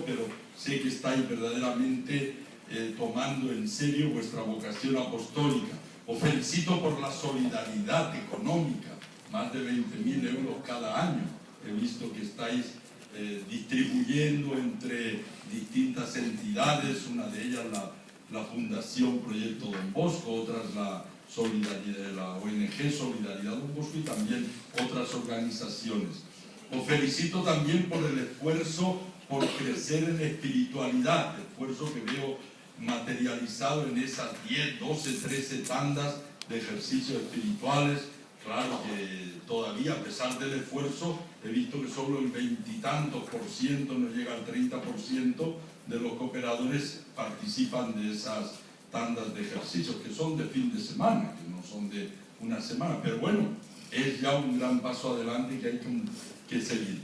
felicito, pero sé que estáis verdaderamente tomando en serio vuestra vocación apostólica. Os felicito por la solidaridad económica, más de 20.000 euros cada año. He visto que estáis distribuyendo entre distintas entidades, una de ellas la Fundación Proyecto Don Bosco, otra es la ONG Solidaridad Don Bosco y también otras organizaciones. Os felicito también por el esfuerzo por crecer en espiritualidad, esfuerzo que veo materializado en esas 10, 12, 13 tandas de ejercicios espirituales. Claro que todavía, a pesar del esfuerzo, he visto que solo el 20 y tantos %, no llega al 30% de los cooperadores participan de esas tandas de ejercicios, que son de fin de semana, que no son de una semana. Pero bueno, es ya un gran paso adelante que hay que seguir.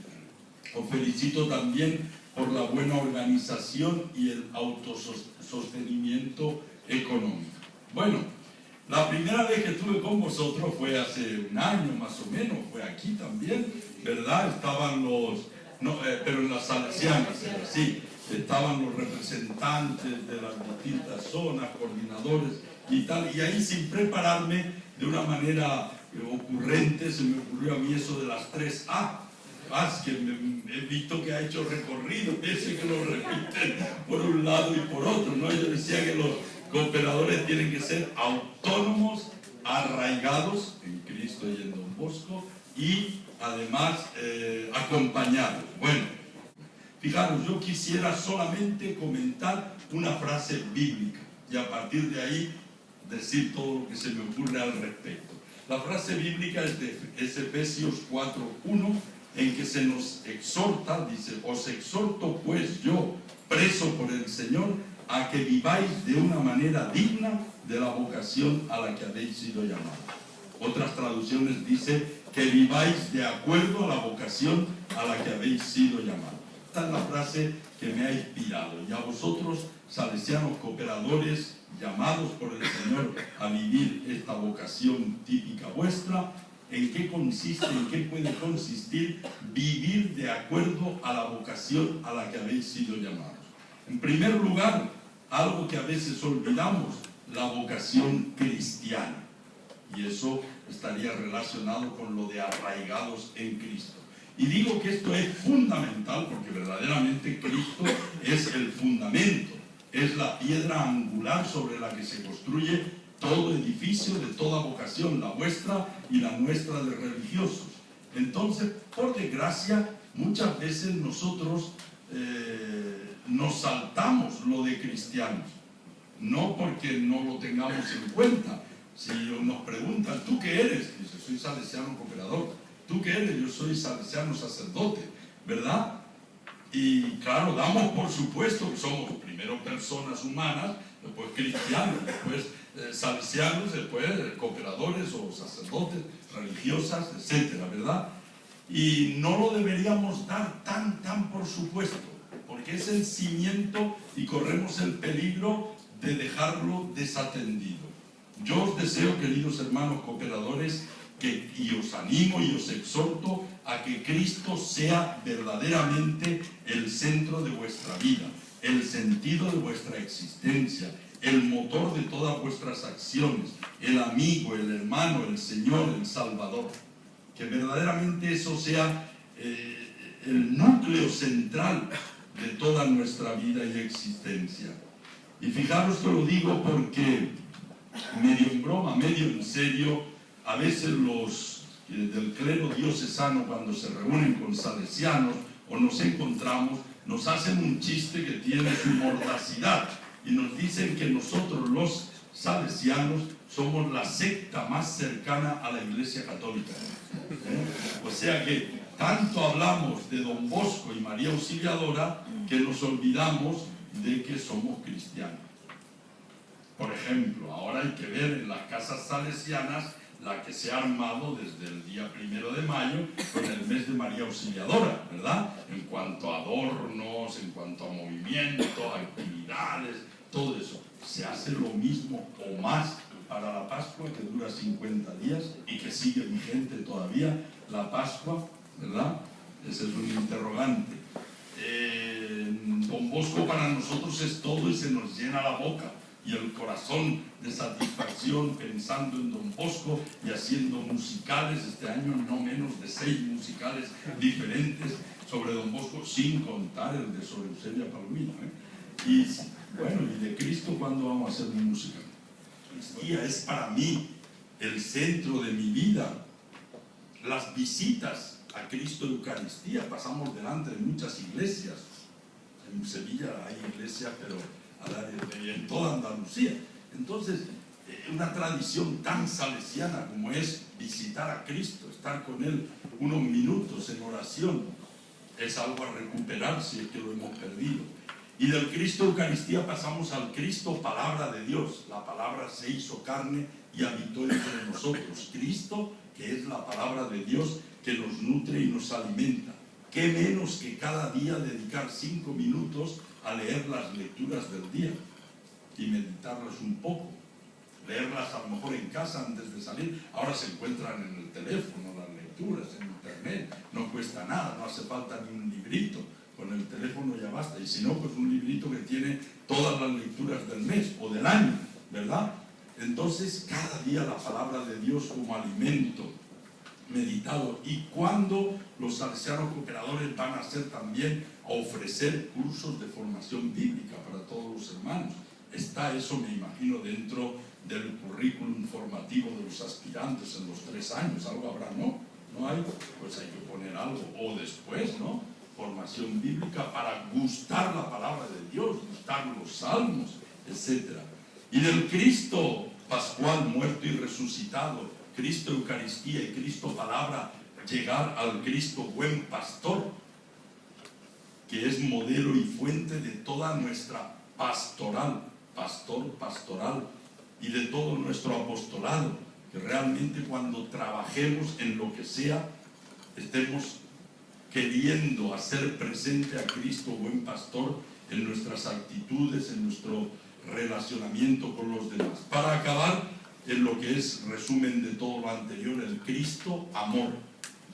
Os felicito también por la buena organización y el autosostenimiento económico. Bueno, la primera vez que estuve con vosotros fue hace un año más o menos, fue aquí también, ¿verdad? Estaban pero en las salesianas, sí, estaban los representantes de las distintas zonas, coordinadores y tal, y ahí sin prepararme de una manera ocurrente se me ocurrió a mí eso de las 3A. Que he visto que ha hecho recorrido, ese que lo repiten por un lado y por otro, ¿no? Yo decía que los cooperadores tienen que ser autónomos, arraigados en Cristo y en Don Bosco y además acompañados. Bueno, fijaros, yo quisiera solamente comentar una frase bíblica y a partir de ahí decir todo lo que se me ocurre al respecto. La frase bíblica es de Efesios 4:1, en que se nos exhorta, dice: os exhorto pues yo, preso por el Señor, a que viváis de una manera digna de la vocación a la que habéis sido llamados. Otras traducciones dice que viváis de acuerdo a la vocación a la que habéis sido llamados. Esta es la frase que me ha inspirado. Y a vosotros, salesianos cooperadores, llamados por el Señor a vivir esta vocación típica vuestra, ¿en qué consiste, en qué puede consistir vivir de acuerdo a la vocación a la que habéis sido llamados? En primer lugar, algo que a veces olvidamos, la vocación cristiana. Y eso estaría relacionado con lo de arraigados en Cristo. Y digo que esto es fundamental porque verdaderamente Cristo es el fundamento, es la piedra angular sobre la que se construye todo edificio de toda vocación, la vuestra y la nuestra de religiosos. Entonces, por desgracia, muchas veces nosotros nos saltamos lo de cristianos, no porque no lo tengamos en cuenta. Si nos preguntan, ¿tú qué eres? Dice, soy salesiano cooperador. ¿Tú qué eres? Yo soy salesiano sacerdote, ¿verdad? Y claro, damos por supuesto que somos primero personas humanas, después cristianos, después salesianos, después cooperadores o sacerdotes, religiosas, etcétera, ¿verdad? Y no lo deberíamos dar tan por supuesto, porque es el cimiento y corremos el peligro de dejarlo desatendido. Yo os deseo, queridos hermanos cooperadores, y os animo y os exhorto a que Cristo sea verdaderamente el centro de vuestra vida, el sentido de vuestra existencia, el motor de todas vuestras acciones, el amigo, el hermano, el Señor, el Salvador. Que verdaderamente eso sea el núcleo central de toda nuestra vida y existencia. Y fijaros que lo digo porque, medio en broma, medio en serio, a veces los del clero diocesano, cuando se reúnen con salesianos o nos encontramos, nos hacen un chiste que tiene su mordacidad y nos dicen que nosotros los salesianos somos la secta más cercana a la Iglesia Católica. O sea que tanto hablamos de Don Bosco y María Auxiliadora que nos olvidamos de que somos cristianos. Por ejemplo, ahora hay que ver en las casas salesianas la que se ha armado desde el día 1 de mayo con el mes de María Auxiliadora, ¿verdad? En cuanto a adornos, en cuanto a movimientos, actividades, todo eso. Se hace lo mismo o más para la Pascua, que dura 50 días y que sigue vigente todavía la Pascua, ¿verdad? Ese es un interrogante. Don Bosco para nosotros es todo y se nos llena la boca y el corazón de satisfacción pensando en Don Bosco y haciendo musicales. Este año no menos de 6 musicales diferentes sobre Don Bosco, sin contar el de Sor Eusebia Palomino, Y bueno, ¿y de Cristo cuándo vamos a hacer un musical? Eucaristía es para mí el centro de mi vida. Las visitas a Cristo Eucaristía, pasamos delante de muchas iglesias. En Sevilla hay iglesias, pero en toda Andalucía. Entonces, una tradición tan salesiana como es visitar a Cristo, estar con Él unos minutos en oración, es algo a recuperar si es que lo hemos perdido. Y del Cristo Eucaristía pasamos al Cristo Palabra de Dios. La palabra se hizo carne y habitó entre nosotros. Cristo, que es la palabra de Dios, que nos nutre y nos alimenta. ¿Qué menos que cada día dedicar 5 minutos a leer las lecturas del día y meditarlas un poco? Leerlas a lo mejor en casa antes de salir. Ahora se encuentran en el teléfono las lecturas, en internet. No cuesta nada, no hace falta ni un librito. Con el teléfono ya basta. Y si no, pues un librito que tiene todas las lecturas del mes o del año, ¿verdad? Entonces, cada día la palabra de Dios como alimento meditado. Y cuando los salesianos cooperadores van a hacer también a ofrecer cursos de formación bíblica para todos los hermanos. Está eso, me imagino, dentro del currículum formativo de los aspirantes en los 3 años. Algo habrá, ¿no? ¿No hay? Pues hay que poner algo. O después, ¿no? Formación bíblica para gustar la palabra de Dios, gustar los salmos, etc. Y del Cristo pascual, muerto y resucitado, Cristo Eucaristía y Cristo Palabra, llegar al Cristo buen pastor, que es modelo y fuente de toda nuestra pastoral, pastoral, y de todo nuestro apostolado, que realmente cuando trabajemos en lo que sea, estemos queriendo hacer presente a Cristo buen pastor en nuestras actitudes, en nuestro relacionamiento con los demás. Para acabar en lo que es resumen de todo lo anterior, el Cristo amor.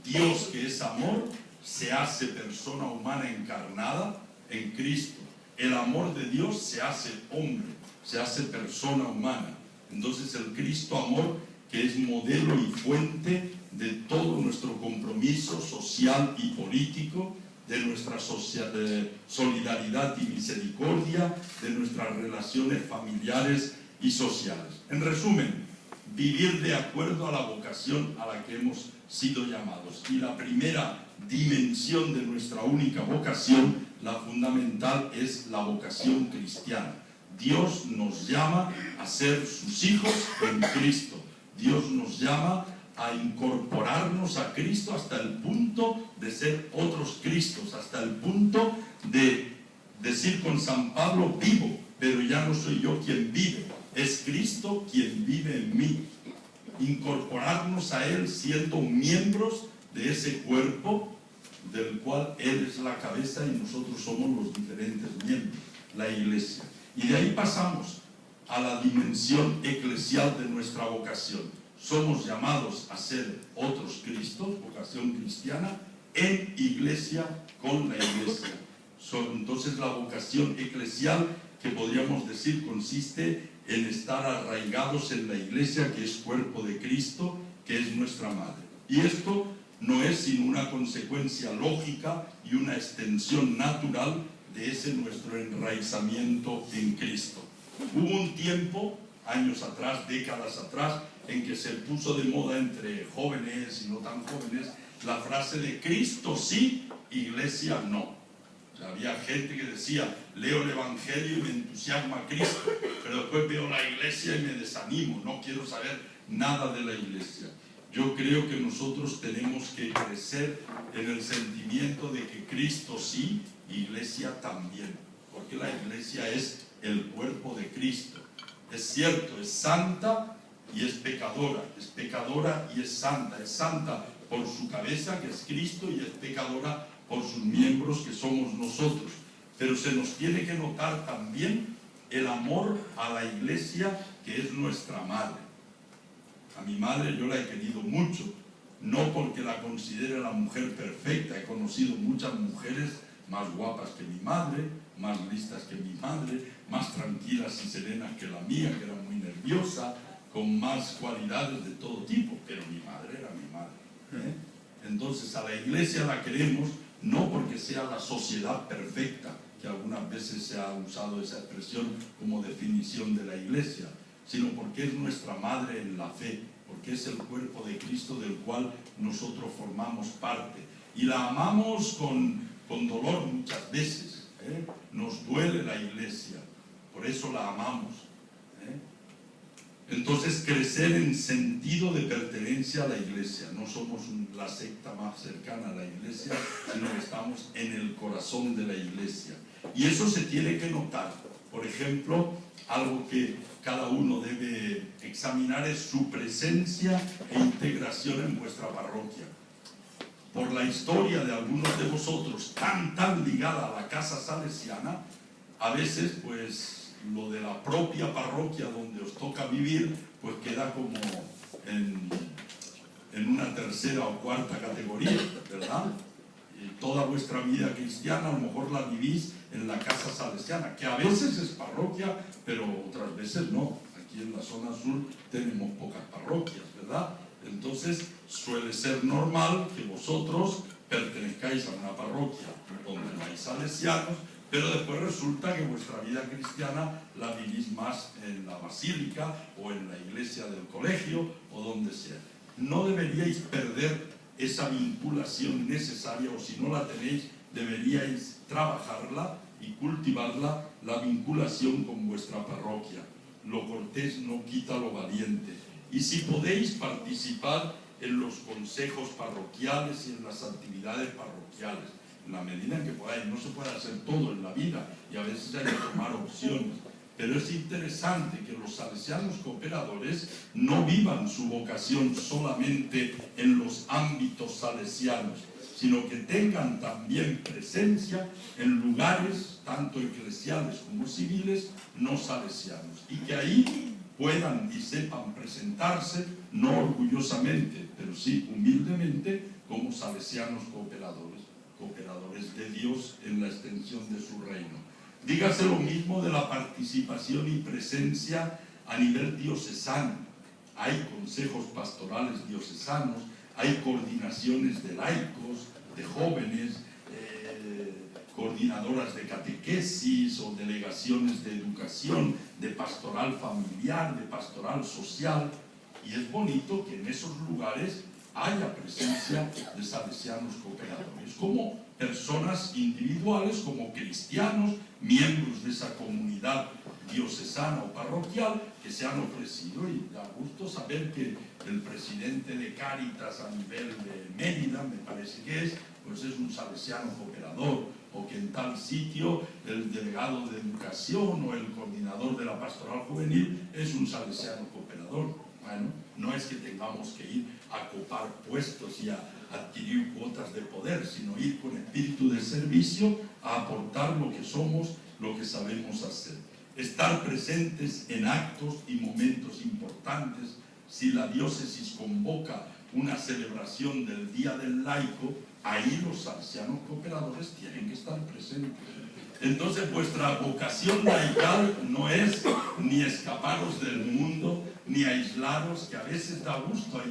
Dios, que es amor, se hace persona humana encarnada en Cristo. El amor de Dios se hace hombre, se hace persona humana. Entonces el Cristo amor, que es modelo y fuente de todo nuestro compromiso social y político, de nuestra solidaridad y misericordia, de nuestras relaciones familiares y sociales. En resumen, vivir de acuerdo a la vocación a la que hemos sido llamados. Y la primera dimensión de nuestra única vocación, la fundamental, es la vocación cristiana. Dios nos llama a ser sus hijos en Cristo. Dios nos llama a incorporarnos a Cristo hasta el punto de ser otros Cristos, hasta el punto de decir con San Pablo, vivo, pero ya no soy yo quien vive, es Cristo quien vive en mí. Incorporarnos a Él siendo miembros de ese cuerpo del cual Él es la cabeza y nosotros somos los diferentes miembros, la Iglesia. Y de ahí pasamos a la dimensión eclesial de nuestra vocación. Somos llamados a ser otros Cristos, vocación cristiana, en iglesia con la iglesia. Entonces la vocación eclesial, que podríamos decir consiste en estar arraigados en la iglesia, que es cuerpo de Cristo, que es nuestra madre. Y esto no es sino una consecuencia lógica y una extensión natural de ese nuestro enraizamiento en Cristo. Hubo un tiempo, años atrás, décadas atrás, en que se puso de moda entre jóvenes y no tan jóvenes la frase de Cristo sí, iglesia no. O sea, había gente que decía, leo el Evangelio y me entusiasma Cristo, pero después veo la iglesia y me desanimo, no quiero saber nada de la iglesia. Yo creo que nosotros tenemos que crecer en el sentimiento de que Cristo sí, iglesia también, porque la iglesia es el cuerpo de Cristo. Es cierto, es santa y es pecadora y es santa por su cabeza, que es Cristo, y es pecadora por sus miembros, que somos nosotros. Pero se nos tiene que notar también el amor a la iglesia, que es nuestra madre. A mi madre yo la he querido mucho, no porque la considere la mujer perfecta, he conocido muchas mujeres más guapas que mi madre, más listas que mi madre, más tranquilas y serenas que la mía, que era muy nerviosa, con más cualidades de todo tipo, pero mi madre era mi madre, ¿eh? Entonces a la iglesia la queremos no porque sea la sociedad perfecta, que algunas veces se ha usado esa expresión como definición de la iglesia, sino porque es nuestra madre en la fe, porque es el cuerpo de Cristo del cual nosotros formamos parte. Y la amamos con dolor muchas veces, ¿eh? Nos duele la iglesia, por eso la amamos, ¿eh? Entonces, crecer en sentido de pertenencia a la iglesia. No somos la secta más cercana a la iglesia, sino que estamos en el corazón de la iglesia. Y eso se tiene que notar. Por ejemplo, algo que cada uno debe examinar es su presencia e integración en vuestra parroquia. Por la historia de algunos de vosotros, tan ligada a la casa salesiana, a veces, pues, lo de la propia parroquia donde os toca vivir, pues queda como en una tercera o cuarta categoría, ¿verdad? Y toda vuestra vida cristiana a lo mejor la vivís en la casa salesiana, que a veces es parroquia, pero otras veces no. Aquí en la zona sur tenemos pocas parroquias, ¿verdad? Entonces suele ser normal que vosotros pertenezcáis a una parroquia donde no hay salesianos, pero después resulta que vuestra vida cristiana la vivís más en la basílica o en la iglesia del colegio o donde sea. No deberíais perder esa vinculación necesaria, o si no la tenéis, deberíais trabajarla y cultivarla, la vinculación con vuestra parroquia. Lo cortés no quita lo valiente. Y si podéis participar en los consejos parroquiales y en las actividades parroquiales, en la medida en que podáis. No se puede hacer todo en la vida y a veces hay que tomar opciones, pero es interesante que los salesianos cooperadores no vivan su vocación solamente en los ámbitos salesianos, sino que tengan también presencia en lugares tanto eclesiales como civiles no salesianos, y que ahí puedan y sepan presentarse no orgullosamente, pero sí humildemente, como salesianos cooperadores de Dios en la extensión de su reino. Dígase lo mismo de la participación y presencia a nivel diocesano. Hay consejos pastorales diocesanos, hay coordinaciones de laicos, de jóvenes, coordinadoras de catequesis o delegaciones de educación, de pastoral familiar, de pastoral social, y es bonito que en esos lugares haya presencia de salesianos cooperadores, como personas individuales, como cristianos, miembros de esa comunidad diocesana o parroquial que se han ofrecido, y da gusto saber que el presidente de Cáritas a nivel de Mérida, me parece que es, pues es un salesiano cooperador, o que en tal sitio el delegado de educación o el coordinador de la pastoral juvenil es un salesiano cooperador. Bueno, no es que tengamos que ir a copar puestos y a adquirir cuotas de poder, sino ir con espíritu de servicio a aportar lo que somos, lo que sabemos hacer. Estar presentes en actos y momentos importantes. Si la diócesis convoca una celebración del Día del Laico, ahí los salesianos cooperadores tienen que estar presentes. Entonces vuestra vocación laical no es ni escaparos del mundo, ni aislaros, que a veces da gusto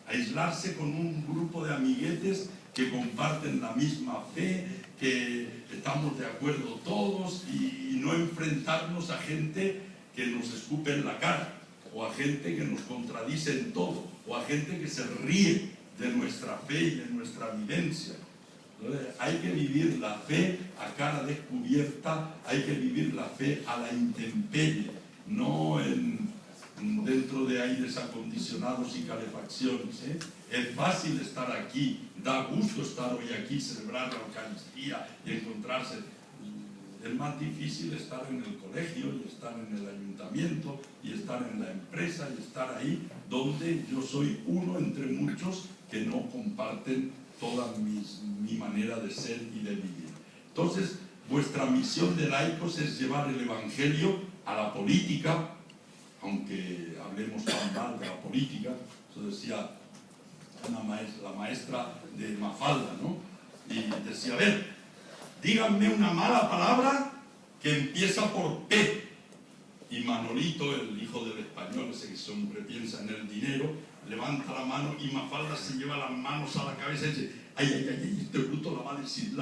aislarse con un grupo de amiguetes que comparten la misma fe, que estamos de acuerdo todos, y no enfrentarnos a gente que nos escupe en la cara, o a gente que nos contradice en todo, o a gente que se ríe de nuestra fe y de nuestra vivencia. Entonces, hay que vivir la fe a cara descubierta, hay que vivir la fe a la intemperie, no dentro de aires acondicionados y calefacciones, ¿eh? Es fácil estar aquí, da gusto estar hoy aquí, celebrar la Eucaristía y encontrarse. Es más difícil estar en el colegio y estar en el ayuntamiento y estar en la empresa y estar ahí donde yo soy uno entre muchos que no comparten toda mi manera de ser y de vivir. Entonces, vuestra misión de laicos es llevar el Evangelio a la política, aunque hablemos tan mal de la política. Eso decía la maestra de Mafalda, ¿no? Y decía, a ver, díganme una mala palabra que empieza por P. Y Manolito, el hijo del español, ese que siempre piensa en el dinero, levanta la mano y Mafalda se lleva las manos a la cabeza y dice: ay, ay, ay, este bruto la va a decir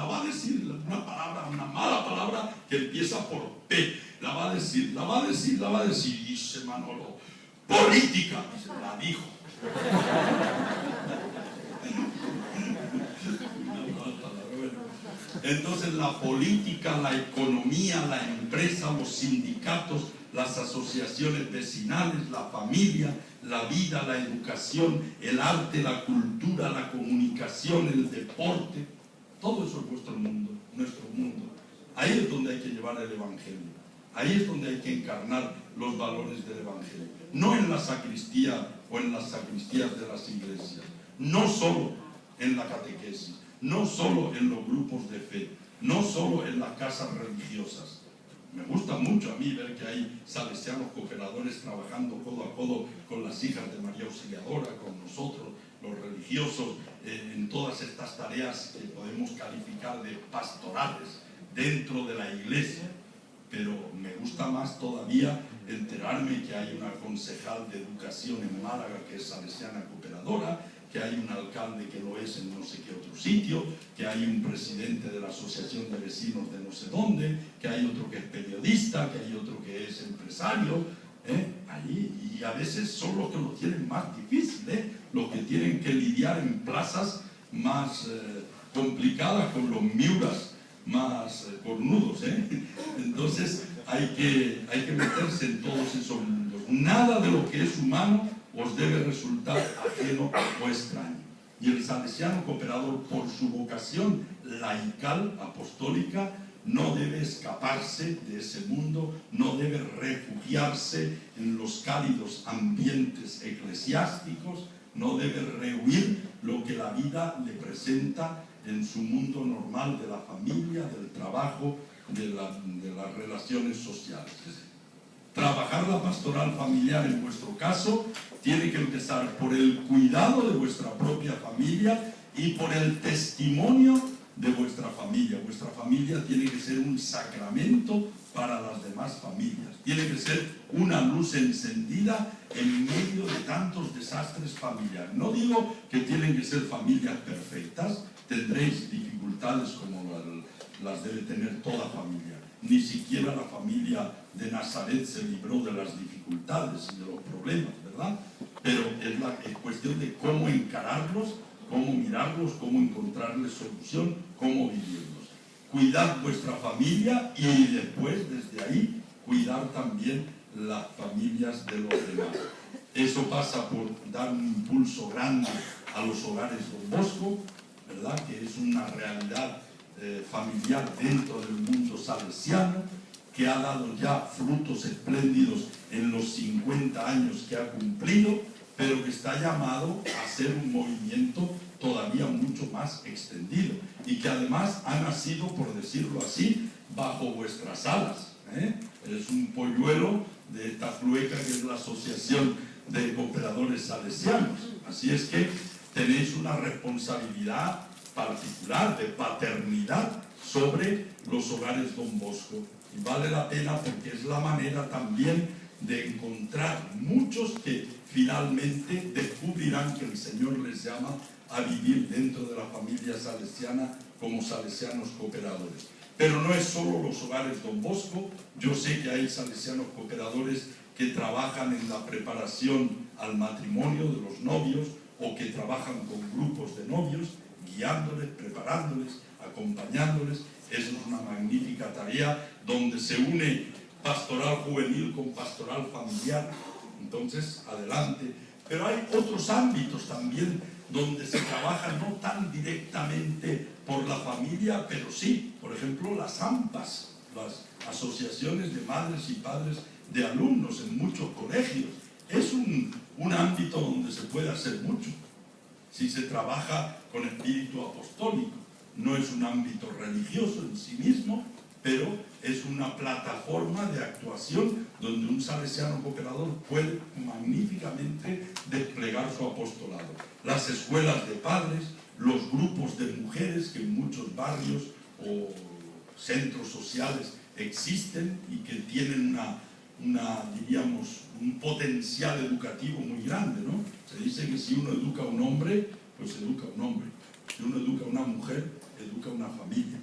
una palabra, una mala palabra que empieza por P. La va a decir. Y dice Manolo: política. Dice: la dijo. Entonces la política, la economía, la empresa, los sindicatos, las asociaciones vecinales, la familia, la vida, la educación, el arte, la cultura, la comunicación, el deporte, todo eso es vuestro mundo, nuestro mundo. Ahí es donde hay que llevar el Evangelio, ahí es donde hay que encarnar los valores del Evangelio, no en la sacristía o en las sacristías de las iglesias, no solo en la catequesis, no solo en los grupos de fe, no solo en las casas religiosas. Me gusta mucho a mí ver que hay salesianos cooperadores trabajando codo a codo con las hijas de María Auxiliadora, con nosotros, los religiosos, en todas estas tareas que podemos calificar de pastorales dentro de la iglesia. Pero me gusta más todavía enterarme que hay una concejal de educación en Málaga que es salesiana cooperadora, que hay un alcalde que lo es en no sé qué otro sitio, que hay un presidente de la asociación de vecinos de no sé dónde, que hay otro que es periodista, que hay otro que es empresario, allí, y a veces son los que lo tienen más difícil, los que tienen que lidiar en plazas más complicadas con los miuras más cornudos, Entonces hay que meterse en todos esos mundos. Nada de lo que es humano os debe resultar ajeno o extraño. Y el salesiano cooperador, por su vocación laical, apostólica, no debe escaparse de ese mundo, no debe refugiarse en los cálidos ambientes eclesiásticos, no debe rehuir lo que la vida le presenta en su mundo normal de la familia, del trabajo, de las relaciones sociales. Trabajar la pastoral familiar, en vuestro caso, tiene que empezar por el cuidado de vuestra propia familia y por el testimonio de vuestra familia. Vuestra familia tiene que ser un sacramento para las demás familias. Tiene que ser una luz encendida en medio de tantos desastres familiares. No digo que tienen que ser familias perfectas, tendréis dificultades como las debe tener toda familia. Ni siquiera la familia de Nazaret se libró de las dificultades y de los problemas, ¿verdad? Pero es cuestión de cómo encararlos, cómo mirarlos, cómo encontrarles solución, cómo vivirlos. Cuidad vuestra familia y después, desde ahí, cuidar también las familias de los demás. Eso pasa por dar un impulso grande a los hogares Don Bosco, ¿verdad? Que es una realidad familiar dentro del mundo salesiano, que ha dado ya frutos espléndidos en los 50 años que ha cumplido, pero que está llamado a ser un movimiento todavía mucho más extendido y que además ha nacido, por decirlo así, bajo vuestras alas. Es un polluelo de esta clueca que es la Asociación de Cooperadores Salesianos. Así es que tenéis una responsabilidad particular de paternidad sobre los hogares Don Bosco, y vale la pena porque es la manera también de encontrar muchos que finalmente descubrirán que el Señor les llama a vivir dentro de la familia salesiana como salesianos cooperadores. Pero no es solo los hogares Don Bosco. Yo sé que hay salesianos cooperadores que trabajan en la preparación al matrimonio de los novios o que trabajan con grupos de novios, guiándoles, preparándoles, acompañándoles. Eso es una magnífica tarea donde se une pastoral juvenil con pastoral familiar. Entonces, adelante. Pero hay otros ámbitos también donde se trabaja no tan directamente por la familia, pero sí, por ejemplo, las AMPAs, las asociaciones de madres y padres de alumnos en muchos colegios. Es un ámbito donde se puede hacer mucho si se trabaja con espíritu apostólico. No es un ámbito religioso en sí mismo, pero es una plataforma de actuación donde un salesiano cooperador puede magníficamente desplegar su apostolado. Las escuelas de padres, los grupos de mujeres que en muchos barrios o centros sociales existen y que tienen diríamos, un potencial educativo muy grande, ¿no? Se dice que si uno educa a un hombre, pues educa a un hombre. Si uno educa a una mujer, educa a una familia.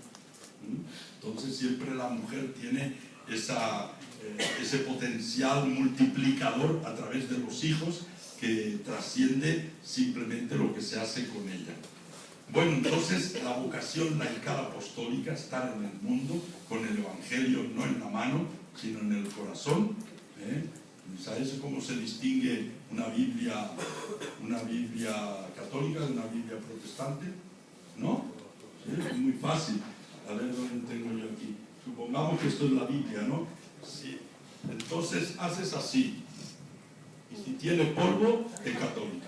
Entonces siempre la mujer tiene ese potencial multiplicador a través de los hijos que trasciende simplemente lo que se hace con ella. Bueno, entonces la vocación laical apostólica, estar en el mundo con el Evangelio no en la mano, sino en el corazón. ¿Sabes cómo se distingue una Biblia católica de una Biblia protestante? ¿No? ¿Sí? Es muy fácil. A ver dónde tengo yo aquí. Supongamos que esto es la Biblia, ¿no? Sí. Entonces haces así. Y si tiene polvo, es católica.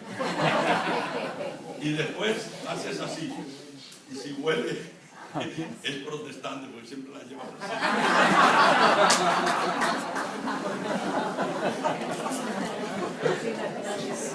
Y después haces así. Y si huele, es protestante, porque siempre la llevas así.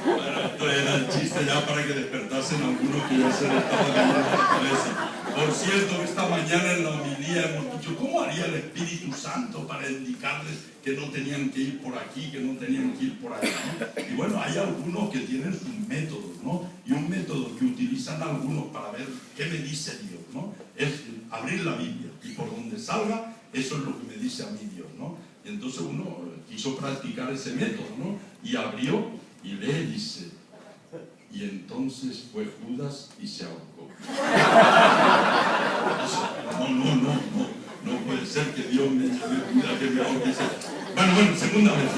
Bueno, esto era el chiste ya para que despertasen algunos que ya se les estaba cayendo la cabeza. Por cierto, esta mañana en la homilía hemos dicho, ¿cómo haría el Espíritu Santo para indicarles que no tenían que ir por aquí, que no tenían que ir por allá, ¿no? Y bueno, hay algunos que tienen sus métodos, ¿no? Y un método que utilizan algunos para ver qué me dice Dios, ¿no? Es abrir la Biblia y por donde salga, eso es lo que me dice a mí Dios, ¿no? Y entonces uno quiso practicar ese método, ¿no? Y abrió y lee, dice, y entonces fue Judas y se ahorcó. No puede ser que Dios me diga que me ahorque. Bueno, segunda vez,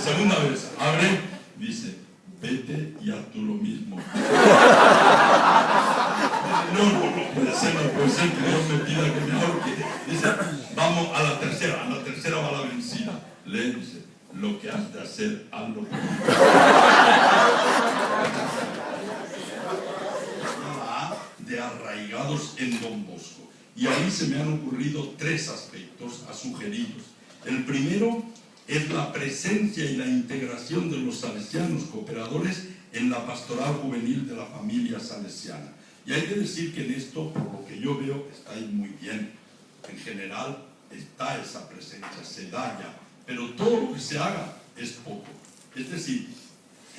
segunda vez, abre, dice, vete y haz tú lo mismo. No puede ser que Dios me pida que me ahorque. Dice, vamos a la tercera va la vencida. Lee, dice, lo que has de hacer, hazlo. De arraigados en Don Bosco. Y ahí se me han ocurrido 3 aspectos a sugeriros. El primero es la presencia y la integración de los salesianos cooperadores en la pastoral juvenil de la familia salesiana. Y hay que decir que en esto, por lo que yo veo, está ahí muy bien. En general está esa presencia, se da ya. Pero todo lo que se haga es poco. Es decir,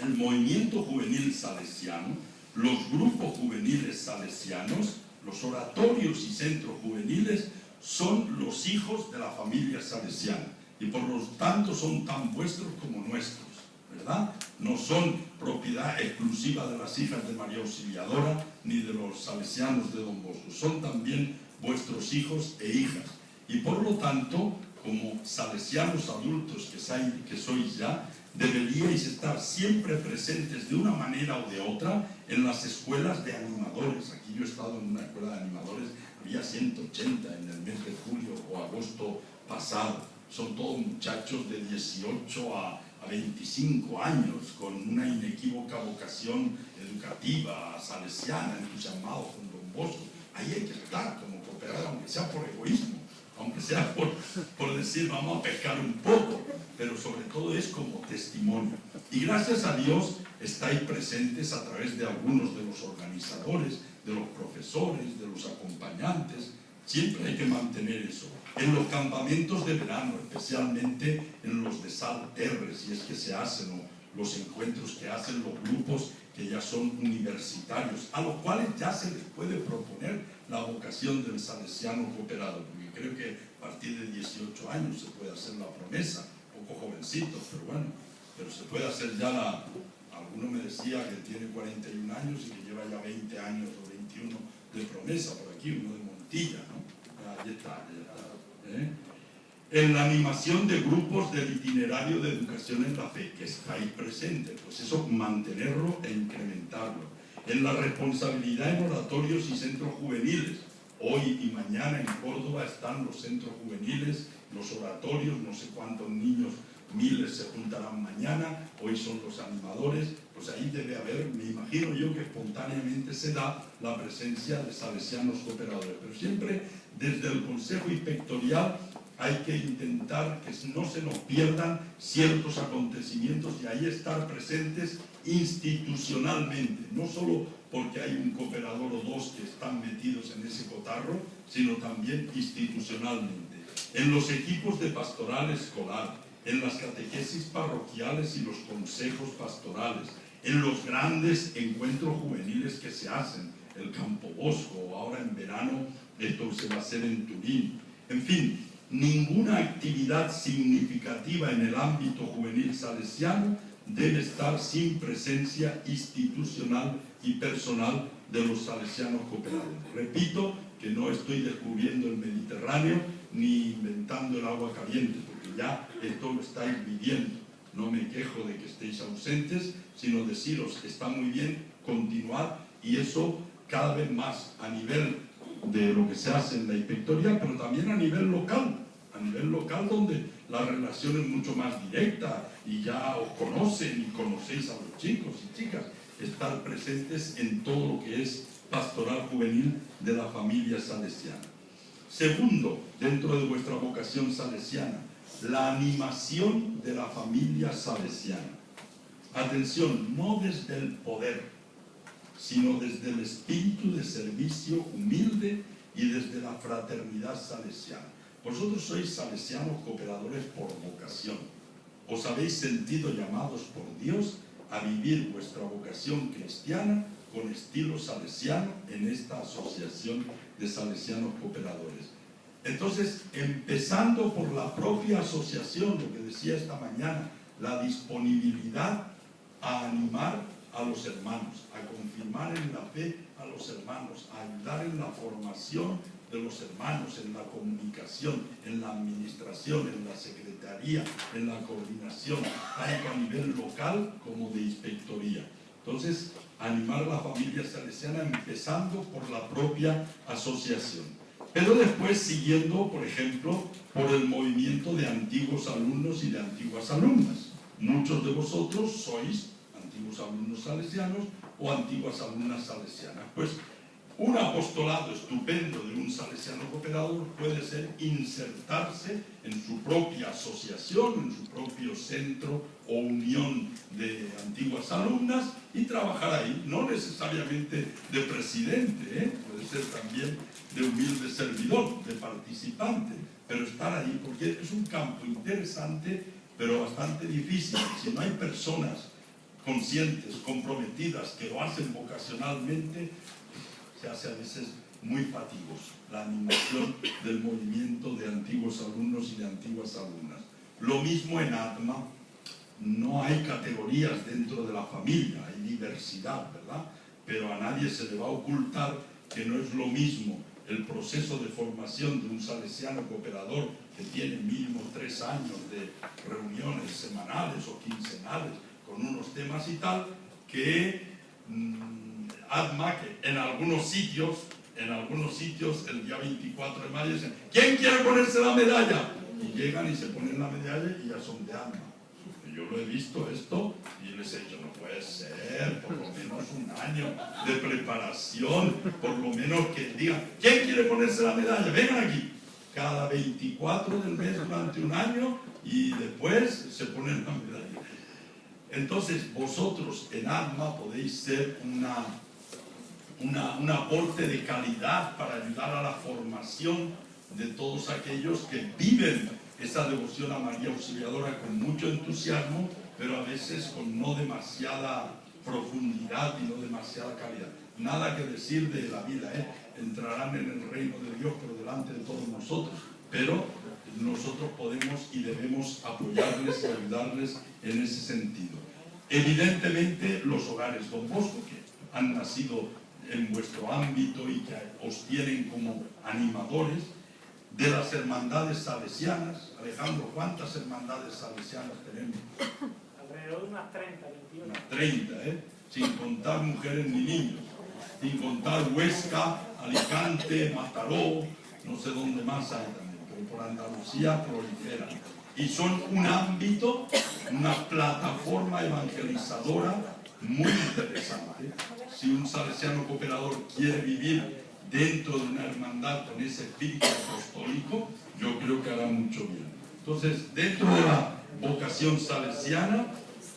el movimiento juvenil salesiano, los grupos juveniles salesianos, los oratorios y centros juveniles son los hijos de la familia salesiana y por lo tanto son tan vuestros como nuestros, ¿verdad? No son propiedad exclusiva de las hijas de María Auxiliadora ni de los salesianos de Don Bosco, son también vuestros hijos e hijas y por lo tanto, como salesianos adultos que sois ya, deberíais estar siempre presentes de una manera o de otra en las escuelas de animadores. Aquí yo he estado en una escuela de animadores, había 180 en el mes de julio o agosto pasado. Son todos muchachos de 18 a 25 años, con una inequívoca vocación educativa, salesiana, entusiasmados con Don Bosco. Ahí hay que estar como cooperador, aunque sea por egoísmo, aunque sea por decir vamos a pescar un poco, pero sobre todo es como testimonio. Y gracias a Dios estáis presentes a través de algunos de los organizadores, de los profesores, de los acompañantes. Siempre hay que mantener eso. En los campamentos de verano, especialmente en los de Sal Terre, si es que se hacen, o los encuentros que hacen los grupos que ya son universitarios, a los cuales ya se les puede proponer la vocación del salesiano cooperador, porque creo que a partir de 18 años se puede hacer la promesa, un poco jovencitos, pero bueno, pero se puede hacer ya alguno me decía que tiene 41 años y que lleva ya 20 años o 21 de promesa por aquí, uno de Montilla, ¿no? Ahí está, En la animación de grupos del itinerario de educación en la fe, que estáis presentes, pues eso, mantenerlo e incrementarlo. En la responsabilidad en oratorios y centros juveniles. Hoy y mañana en Córdoba están los centros juveniles, los oratorios, no sé cuántos niños, miles se juntarán mañana, hoy son los animadores, pues ahí debe haber, me imagino yo que espontáneamente se da la presencia de salesianos cooperadores, pero siempre desde el Consejo Inspectorial hay que intentar que no se nos pierdan ciertos acontecimientos y ahí estar presentes institucionalmente, no solo porque hay un cooperador o dos que están metidos en ese cotarro, sino también institucionalmente. En los equipos de pastoral escolar, en las catequesis parroquiales y los consejos pastorales, en los grandes encuentros juveniles que se hacen, el Campo Bosco, ahora en verano esto se va a hacer en Turín. En fin, ninguna actividad significativa en el ámbito juvenil salesiano debe estar sin presencia institucional y personal de los salesianos cooperadores. Repito que no estoy descubriendo el Mediterráneo ni inventando el agua caliente, porque ya esto lo estáis viviendo. No me quejo de que estéis ausentes, sino deciros que está muy bien continuar, y eso cada vez más a nivel de lo que se hace en la inspectoría, pero también a nivel local donde la relación es mucho más directa y ya os conocen y conocéis a los chicos y chicas, estar presentes en todo lo que es pastoral juvenil de la familia salesiana. Segundo, dentro de vuestra vocación salesiana, la animación de la familia salesiana. Atención, no desde el poder, sino desde el espíritu de servicio humilde y desde la fraternidad salesiana. Vosotros sois salesianos cooperadores por vocación. Os habéis sentido llamados por Dios a vivir vuestra vocación cristiana con estilo salesiano en esta asociación de salesianos cooperadores. Entonces, empezando por la propia asociación, lo que decía esta mañana, la disponibilidad a animar a los hermanos, a confirmar en la fe a los hermanos, a ayudar en la formación de los hermanos, en la comunicación, en la administración, en la secretaría, en la coordinación, tanto a nivel local como de inspectoría. Entonces, animar a la familia salesiana empezando por la propia asociación. Pero después siguiendo, por ejemplo, por el movimiento de antiguos alumnos y de antiguas alumnas. Muchos de vosotros sois antiguos alumnos salesianos o antiguas alumnas salesianas. Pues un apostolado estupendo de un salesiano cooperador puede ser insertarse en su propia asociación, en su propio centro o unión de antiguas alumnas y trabajar ahí, no necesariamente de presidente, puede ser también de humilde servidor, de participante, pero estar ahí porque es un campo interesante pero bastante difícil. Si no hay personas conscientes, comprometidas, que lo hacen vocacionalmente, se hace a veces muy fatigoso la animación del movimiento de antiguos alumnos y de antiguas alumnas. Lo mismo en ADMA, no hay categorías dentro de la familia, hay diversidad, ¿verdad? Pero a nadie se le va a ocultar que no es lo mismo el proceso de formación de un salesiano cooperador que tiene mínimo 3 años de reuniones semanales o quincenales con unos temas y tal, que ADMA, que en algunos sitios el día 24 de mayo dicen: ¿quién quiere ponerse la medalla? Y llegan y se ponen la medalla y ya son de ADMA. Yo lo he visto esto y les he dicho: no puede ser, por lo menos un año de preparación, por lo menos que digan: ¿quién quiere ponerse la medalla? Vengan aquí. Cada 24 del mes durante un año y después se ponen la medalla. Entonces vosotros en ADMA podéis ser un aporte de calidad para ayudar a la formación de todos aquellos que viven esa devoción a María Auxiliadora con mucho entusiasmo, pero a veces con no demasiada profundidad y no demasiada calidad. Nada que decir de la vida, entrarán en el reino de Dios por delante de todos nosotros, pero nosotros podemos y debemos apoyarles y ayudarles en ese sentido. Evidentemente los hogares Don Bosco, que han nacido en vuestro ámbito y que os tienen como animadores, de las hermandades salesianas. Alejandro, ¿cuántas hermandades salesianas tenemos? Alrededor de unas 30, 21. Unas 30, sin contar mujeres ni niños, sin contar Huesca, Alicante, Mataró, no sé dónde más hay también, pero por Andalucía proliferan. Y son un ámbito, una plataforma evangelizadora muy interesante. Si un salesiano cooperador quiere vivir dentro de una hermandad con ese espíritu apostólico, yo creo que hará mucho bien. Entonces, dentro de la vocación salesiana,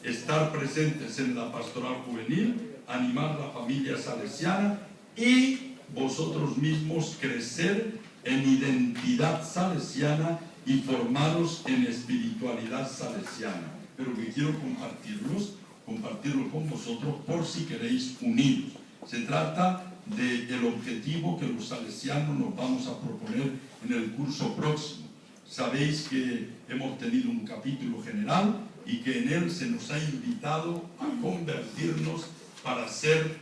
estar presentes en la pastoral juvenil, animar la familia salesiana y vosotros mismos crecer en identidad salesiana y formaros en espiritualidad salesiana. Pero que quiero compartirlo con vosotros por si queréis uniros. Se trata del objetivo que los salesianos nos vamos a proponer en el curso próximo. Sabéis que hemos tenido un capítulo general y que en él se nos ha invitado a convertirnos para ser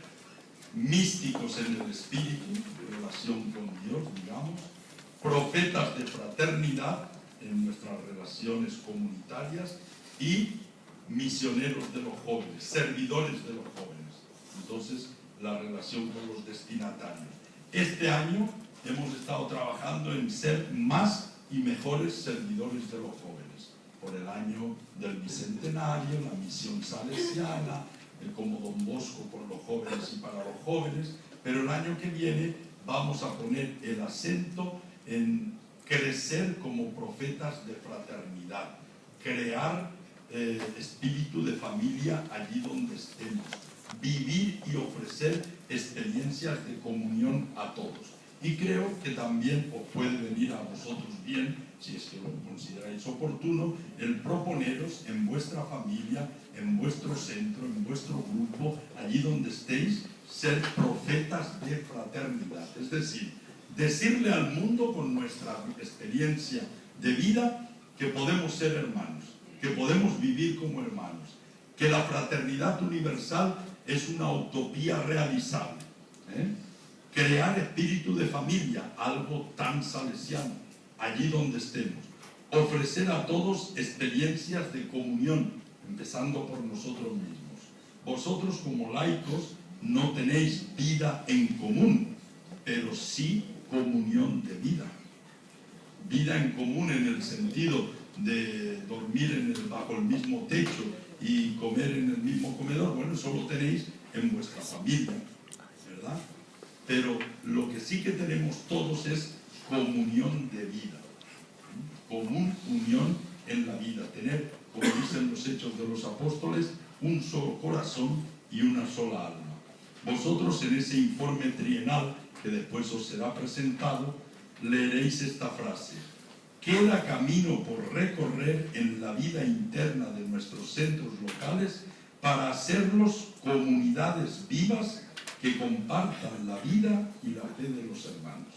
místicos en el espíritu, en relación con Dios, digamos, profetas de fraternidad en nuestras relaciones comunitarias y misioneros de los jóvenes, servidores de los jóvenes. Entonces, la relación con los destinatarios. Este año hemos estado trabajando en ser más y mejores servidores de los jóvenes, por el año del bicentenario, la misión salesiana, como Don Bosco con los jóvenes y para los jóvenes, pero el año que viene vamos a poner el acento en crecer como profetas de fraternidad, crear espíritu de familia allí donde estemos, vivir y ofrecer experiencias de comunión a todos. Y creo que también os puede venir a vosotros bien, si es que lo consideráis oportuno, el proponeros en vuestra familia, en vuestro centro, en vuestro grupo, allí donde estéis, ser profetas de fraternidad. Es decir, decirle al mundo con nuestra experiencia de vida que podemos ser hermanos, que podemos vivir como hermanos, que la fraternidad universal es una utopía realizable. Crear espíritu de familia, algo tan salesiano, allí donde estemos. Ofrecer a todos experiencias de comunión, empezando por nosotros mismos. Vosotros como laicos no tenéis vida en común, pero sí comunión de vida. Vida en común en el sentido de dormir bajo el mismo techo y comer en el mismo comedor. Bueno, eso lo tenéis en vuestra familia, ¿verdad? Pero lo que sí que tenemos todos es comunión de vida, común unión en la vida, tener, como dicen los Hechos de los Apóstoles, un solo corazón y una sola alma. Vosotros en ese informe trienal que después os será presentado, leeréis esta frase: queda camino por recorrer en la vida interna de nuestros centros locales para hacerlos comunidades vivas que compartan la vida y la fe de los hermanos.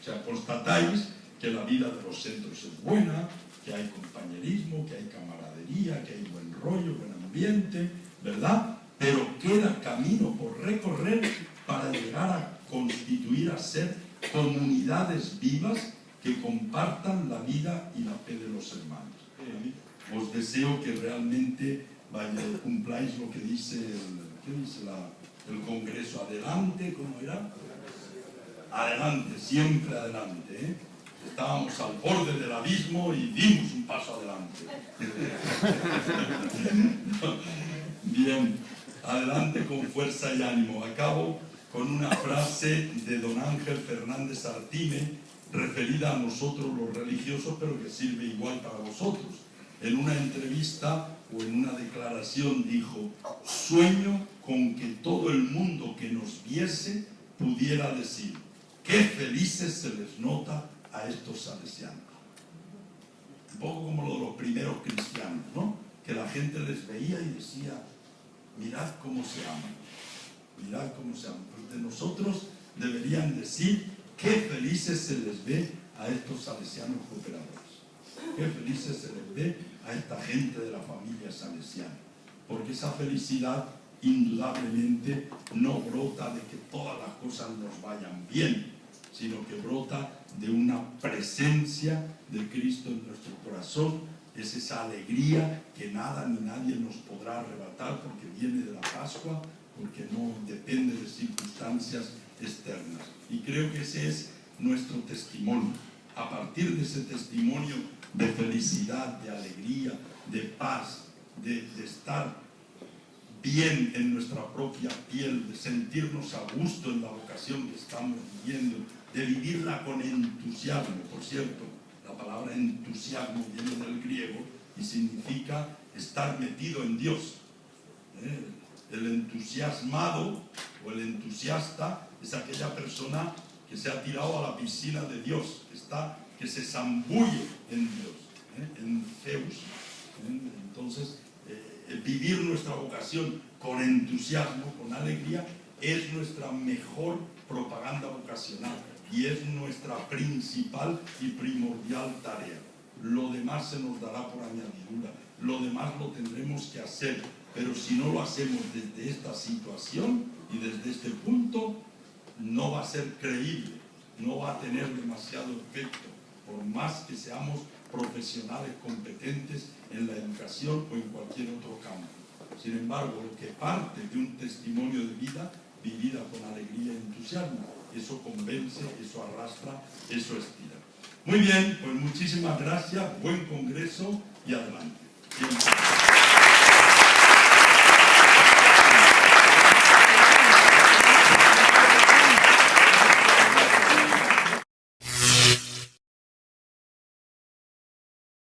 O sea, constatáis que la vida de los centros es buena, que hay compañerismo, que hay camaradería, que hay buen rollo, buen ambiente, ¿verdad? Pero queda camino por recorrer para llegar a constituir, a ser comunidades vivas que compartan la vida y la fe de los hermanos. Os deseo que realmente cumpláis lo que dice el Congreso. Adelante, ¿cómo era? Adelante, siempre adelante, ¿eh? Estábamos al borde del abismo y dimos un paso adelante. Bien, adelante con fuerza y ánimo. Acabo con una frase de don Ángel Fernández Artime, referida a nosotros los religiosos, pero que sirve igual para vosotros. En una entrevista o en una declaración dijo: sueño con que todo el mundo que nos viese pudiera decir: qué felices se les nota a estos salesianos. Un poco como lo de los primeros cristianos, ¿no? Que la gente les veía y decía: mirad cómo se aman, mirad cómo se aman. Pues de nosotros deberían decir: qué felices se les ve a estos salesianos cooperadores, qué felices se les ve a esta gente de la familia salesiana, porque esa felicidad indudablemente no brota de que todas las cosas nos vayan bien, sino que brota de una presencia de Cristo en nuestro corazón. Es esa alegría que nada ni nadie nos podrá arrebatar, porque viene de la Pascua, porque no depende de circunstancias externas. Y creo que ese es nuestro testimonio. A partir de ese testimonio de felicidad, de alegría, de paz, de estar bien en nuestra propia piel, de sentirnos a gusto en la vocación que estamos viviendo, de vivirla con entusiasmo. Por cierto, la palabra entusiasmo viene del griego y significa estar metido en Dios. El entusiasmado o el entusiasta es aquella persona que se ha tirado a la piscina de Dios, que se zambulle en Dios, en Zeus. Entonces, vivir nuestra vocación con entusiasmo, con alegría, es nuestra mejor propaganda vocacional y es nuestra principal y primordial tarea. Lo demás se nos dará por añadidura, lo demás lo tendremos que hacer, pero si no lo hacemos desde esta situación y desde este punto, no va a ser creíble, no va a tener demasiado efecto, por más que seamos profesionales competentes en la educación o en cualquier otro campo. Sin embargo, lo que parte de un testimonio de vida vivida con alegría y entusiasmo, eso convence, eso arrastra, eso estira. Muy bien, pues muchísimas gracias, buen congreso y adelante. Bien.